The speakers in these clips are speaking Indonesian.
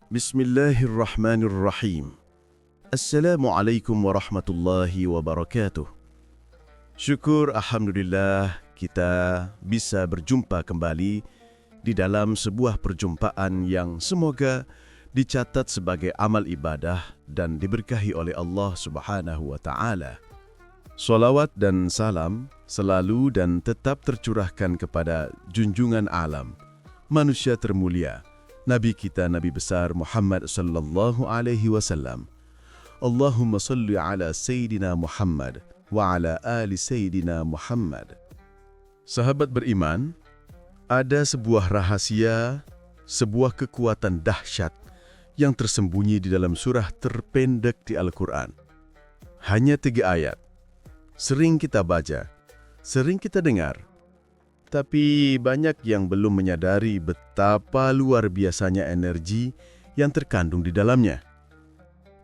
Bismillahirrahmanirrahim. Assalamualaikum warahmatullahi wabarakatuh. Syukur Alhamdulillah kita bisa berjumpa kembali di dalam sebuah perjumpaan yang semoga dicatat sebagai amal ibadah dan diberkahi oleh Allah Subhanahu wa Ta'ala. Salawat dan salam selalu dan tetap tercurahkan kepada junjungan alam, manusia termulia, Nabi kita, Nabi besar Muhammad sallallahu alaihi wasallam. Allahumma salli ala Sayyidina Muhammad wa ala ali Sayyidina Muhammad. Sahabat beriman, ada sebuah rahasia, sebuah kekuatan dahsyat yang tersembunyi di dalam surah terpendek di Al-Quran. Hanya 3 ayat. Sering kita baca, sering kita dengar, tapi banyak yang belum menyadari betapa luar biasanya energi yang terkandung di dalamnya.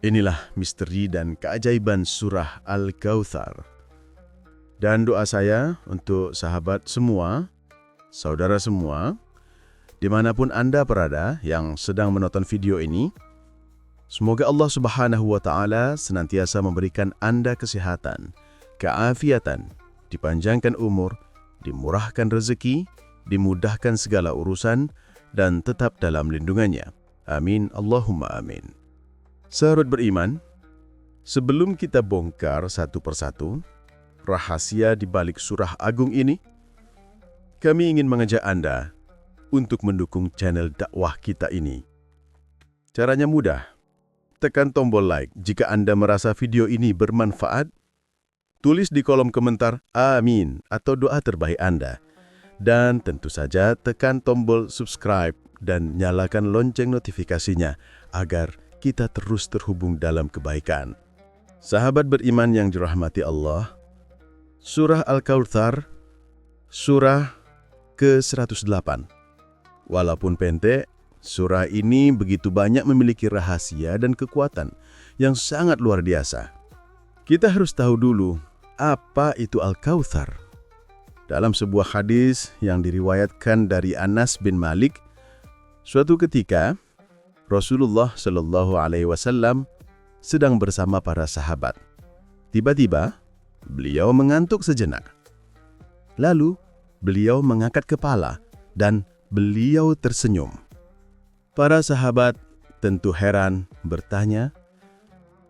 Inilah misteri dan keajaiban surah Al-Kautsar. Dan doa saya untuk sahabat semua, saudara semua, dimanapun Anda berada yang sedang menonton video ini, semoga Allah Subhanahu wa Ta'ala senantiasa memberikan Anda kesehatan, keafiatan, dipanjangkan umur, dimurahkan rezeki, dimudahkan segala urusan, dan tetap dalam lindungannya. Amin, Allahumma amin. Sahabat beriman, sebelum kita bongkar satu persatu rahasia di balik surah agung ini, kami ingin mengajak Anda untuk mendukung channel dakwah kita ini. Caranya mudah. Tekan tombol like jika Anda merasa video ini bermanfaat. Tulis di kolom komentar amin atau doa terbaik Anda. Dan tentu saja tekan tombol subscribe dan nyalakan lonceng notifikasinya agar kita terus terhubung dalam kebaikan. Sahabat beriman yang dirahmati Allah, surah Al-Kautsar, surah ke-108. Walaupun pendek, surah ini begitu banyak memiliki rahasia dan kekuatan yang sangat luar biasa. Kita harus tahu dulu apa itu Al-Kautsar. Dalam sebuah hadis yang diriwayatkan dari Anas bin Malik, suatu ketika Rasulullah Shallallahu Alaihi Wasallam sedang bersama para sahabat. Tiba-tiba beliau mengantuk sejenak. Lalu beliau mengangkat kepala dan beliau tersenyum. Para sahabat tentu heran bertanya,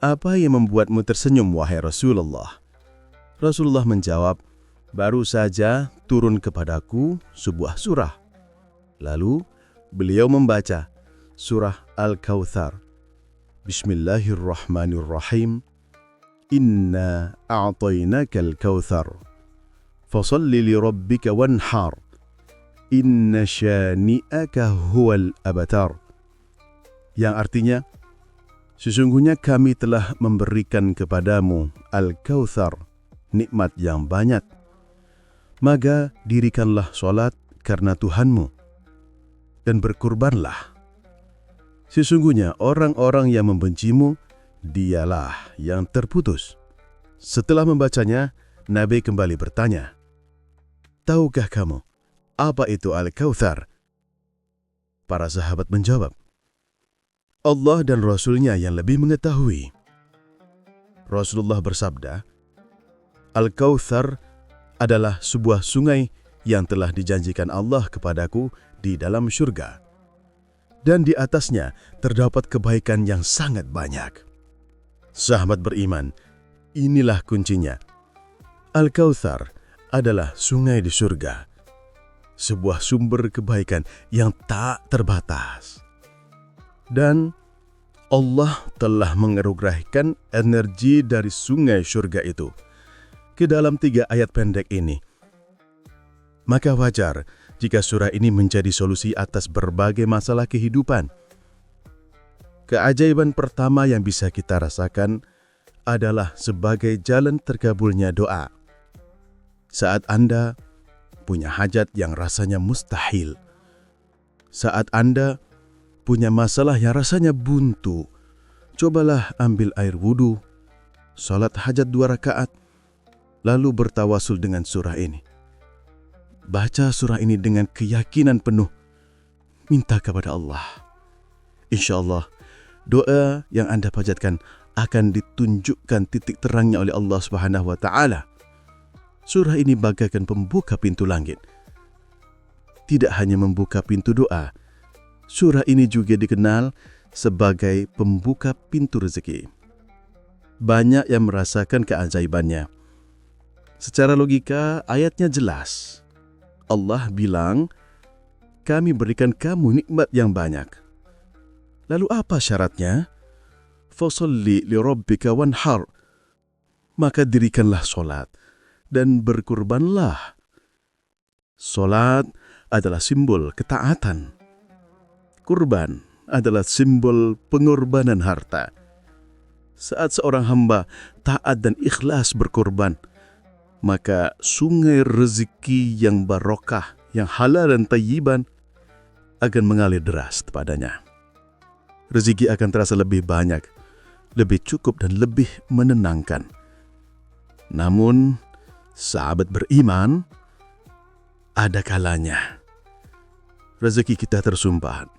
"Apa yang membuatmu tersenyum, wahai Rasulullah?" Rasulullah menjawab, "Baru saja turun kepadaku sebuah surah." Lalu beliau membaca surah Al-Kautsar. Bismillahirrahmanirrahim. Inna a'tainakal kautsar. Fashalli li rabbika wanhar. Inna syani'aka huwal abtar. Yang artinya, sesungguhnya kami telah memberikan kepadamu Al-Kautsar, nikmat yang banyak. Maka dirikanlah sholat karena Tuhanmu, dan berkurbanlah. Sesungguhnya orang-orang yang membencimu, dialah yang terputus. Setelah membacanya, Nabi kembali bertanya, "Tahukah kamu apa itu Al-Kautsar?" Para sahabat menjawab, "Allah dan Rasulnya yang lebih mengetahui." Rasulullah bersabda, "Al-Kautsar adalah sebuah sungai yang telah dijanjikan Allah kepadaku di dalam surga. Dan di atasnya terdapat kebaikan yang sangat banyak." Sahabat beriman, inilah kuncinya. Al-Kautsar adalah sungai di surga. Sebuah sumber kebaikan yang tak terbatas. Dan Allah telah menganugerahkan energi dari sungai surga itu ke dalam 3 ayat pendek ini. Maka wajar jika surah ini menjadi solusi atas berbagai masalah kehidupan. Keajaiban pertama yang bisa kita rasakan adalah sebagai jalan terkabulnya doa. Saat Anda punya hajat yang rasanya mustahil, saat Anda punya masalah yang rasanya buntu, cobalah ambil air wudhu, salat hajat 2 rakaat, lalu bertawasul dengan surah ini. Baca surah ini dengan keyakinan penuh. Minta kepada Allah. Insya Allah, doa yang Anda panjatkan akan ditunjukkan titik terangnya oleh Allah Subhanahu wa Ta'ala. Surah ini bagaikan pembuka pintu langit. Tidak hanya membuka pintu doa, surah ini juga dikenal sebagai pembuka pintu rezeki. Banyak yang merasakan keajaibannya. Secara logika, ayatnya jelas. Allah bilang, kami berikan kamu nikmat yang banyak. Lalu apa syaratnya? Fasalli li rabbika wanhar. Maka dirikanlah solat dan berkurbanlah. Solat adalah simbol ketaatan. Kurban adalah simbol pengorbanan harta. Saat seorang hamba taat dan ikhlas berkorban, maka sungai rezeki yang barokah, yang halal dan tayyiban akan mengalir deras padanya. Rezeki akan terasa lebih banyak, lebih cukup dan lebih menenangkan. Namun, sahabat beriman, ada kalanya rezeki kita tersumbat.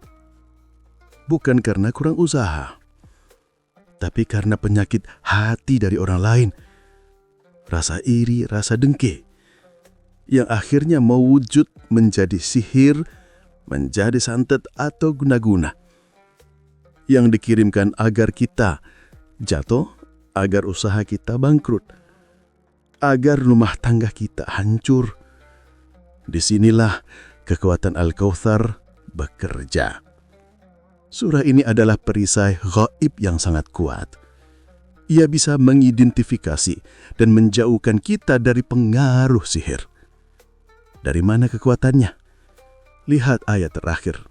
Bukan karena kurang usaha, tapi karena penyakit hati dari orang lain. Rasa iri, rasa dengki, yang akhirnya mewujud menjadi sihir, menjadi santet atau guna-guna, yang dikirimkan agar kita jatuh, agar usaha kita bangkrut, agar rumah tangga kita hancur. Disinilah kekuatan Al-Kautsar bekerja. Surah ini adalah perisai gaib yang sangat kuat. Ia bisa mengidentifikasi dan menjauhkan kita dari pengaruh sihir. Dari mana kekuatannya? Lihat ayat terakhir.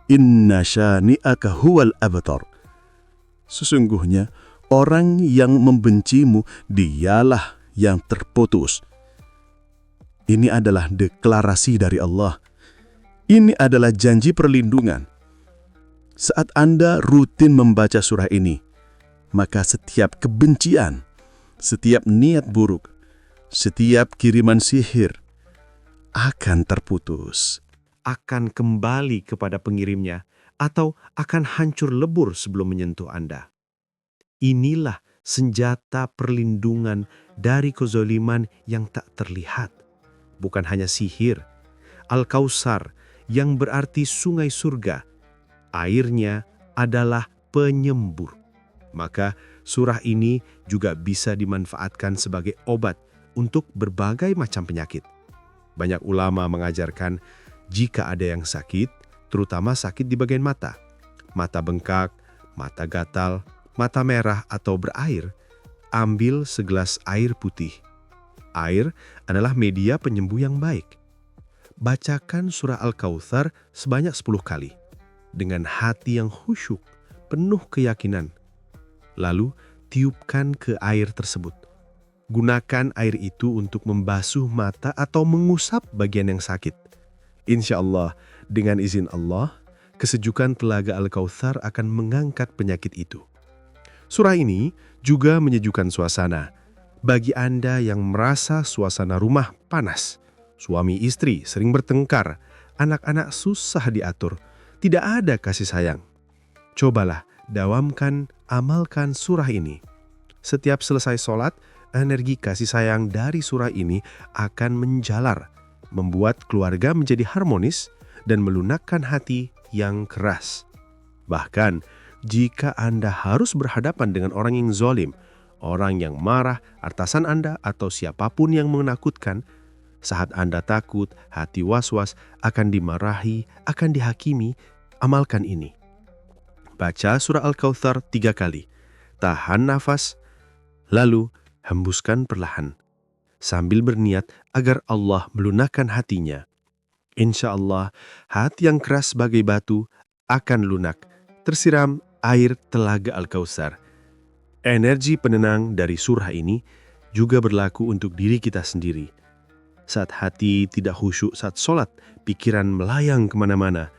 Inna syani'aka huwal abtar. Sesungguhnya orang yang membencimu dialah yang terputus. Ini adalah deklarasi dari Allah. Ini adalah janji perlindungan. Saat Anda rutin membaca surah ini, maka setiap kebencian, setiap niat buruk, setiap kiriman sihir akan terputus. Akan kembali kepada pengirimnya atau akan hancur lebur sebelum menyentuh Anda. Inilah senjata perlindungan dari kezaliman yang tak terlihat. Bukan hanya sihir, Al-Kautsar yang berarti sungai surga, airnya adalah penyembur. Maka surah ini juga bisa dimanfaatkan sebagai obat untuk berbagai macam penyakit. Banyak ulama mengajarkan jika ada yang sakit, terutama sakit di bagian mata, mata bengkak, mata gatal, mata merah atau berair, ambil segelas air putih. Air adalah media penyembuh yang baik. Bacakan surah Al-Kautsar sebanyak 10 kali dengan hati yang khusyuk, penuh keyakinan. Lalu tiupkan ke air tersebut. Gunakan air itu untuk membasuh mata atau mengusap bagian yang sakit. Insya Allah, dengan izin Allah, kesejukan telaga Al-Kautsar akan mengangkat penyakit itu. Surah ini juga menyejukkan suasana. Bagi Anda yang merasa suasana rumah panas, suami istri sering bertengkar, anak-anak susah diatur, tidak ada kasih sayang. Cobalah dawamkan, amalkan surah ini. Setiap selesai sholat, energi kasih sayang dari surah ini akan menjalar, membuat keluarga menjadi harmonis dan melunakkan hati yang keras. Bahkan, jika Anda harus berhadapan dengan orang yang zalim, orang yang marah, atasan Anda, atau siapapun yang menakutkan, saat Anda takut, hati was-was, akan dimarahi, akan dihakimi, amalkan ini. Baca surah Al-Kautsar 3 kali, tahan nafas, lalu hembuskan perlahan, sambil berniat agar Allah melunakkan hatinya. Insya Allah, hati yang keras sebagai batu akan lunak, tersiram air telaga Al-Kautsar. Energi penenang dari surah ini juga berlaku untuk diri kita sendiri. Saat hati tidak khusyuk saat sholat, pikiran melayang kemana-mana,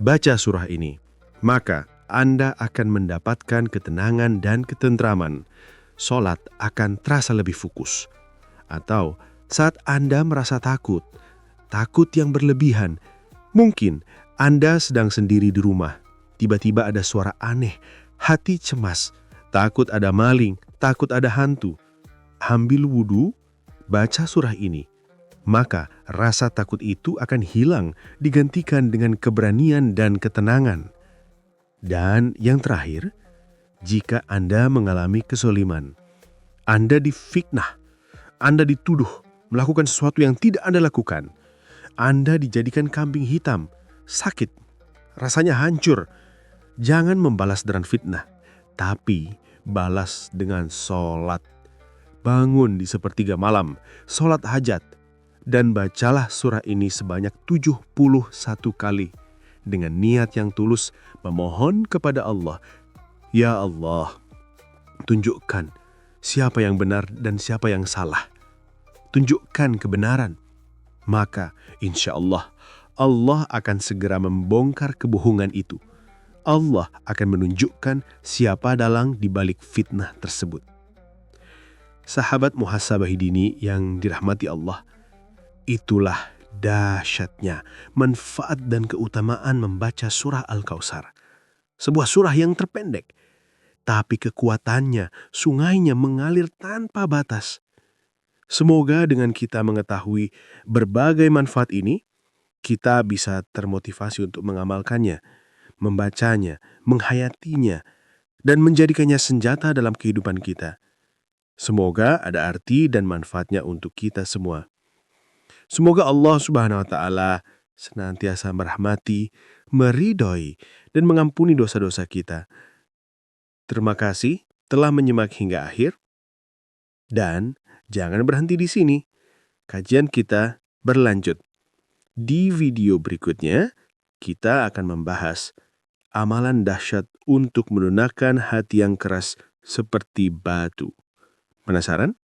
baca surah ini, maka Anda akan mendapatkan ketenangan dan ketentraman. Sholat akan terasa lebih fokus. Atau saat Anda merasa takut yang berlebihan, mungkin Anda sedang sendiri di rumah, tiba-tiba ada suara aneh, hati cemas, takut ada maling, takut ada hantu. Ambil wudhu, baca surah ini. Maka rasa takut itu akan hilang, digantikan dengan keberanian dan ketenangan. Dan yang terakhir, jika Anda mengalami kesoliman, Anda difitnah, Anda dituduh melakukan sesuatu yang tidak Anda lakukan, Anda dijadikan kambing hitam, sakit, rasanya hancur. Jangan membalas dengan fitnah, tapi balas dengan sholat. Bangun di sepertiga malam, sholat hajat, dan bacalah surah ini sebanyak 71 kali dengan niat yang tulus memohon kepada Allah, "Ya Allah, tunjukkan siapa yang benar dan siapa yang salah. Tunjukkan kebenaran." Maka insya Allah, Allah akan segera membongkar kebohongan itu. Allah akan menunjukkan siapa dalang di balik fitnah tersebut. Sahabat muhasabah dini yang dirahmati Allah, itulah dahsyatnya manfaat dan keutamaan membaca surah Al-Kautsar. Sebuah surah yang terpendek, tapi kekuatannya, sungainya mengalir tanpa batas. Semoga dengan kita mengetahui berbagai manfaat ini, kita bisa termotivasi untuk mengamalkannya, membacanya, menghayatinya, dan menjadikannya senjata dalam kehidupan kita. Semoga ada arti dan manfaatnya untuk kita semua. Semoga Allah Subhanahu wa Ta'ala senantiasa merahmati, meridhoi, dan mengampuni dosa-dosa kita. Terima kasih telah menyimak hingga akhir. Dan jangan berhenti di sini. Kajian kita berlanjut. Di video berikutnya, kita akan membahas amalan dahsyat untuk melunakkan hati yang keras seperti batu. Penasaran?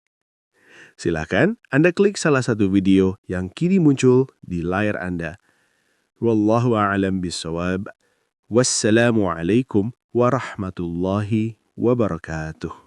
Silakan Anda klik salah satu video yang kini muncul di layar Anda. Wallahu a'lam bishawab. Wassalamualaikum warahmatullahi wabarakatuh.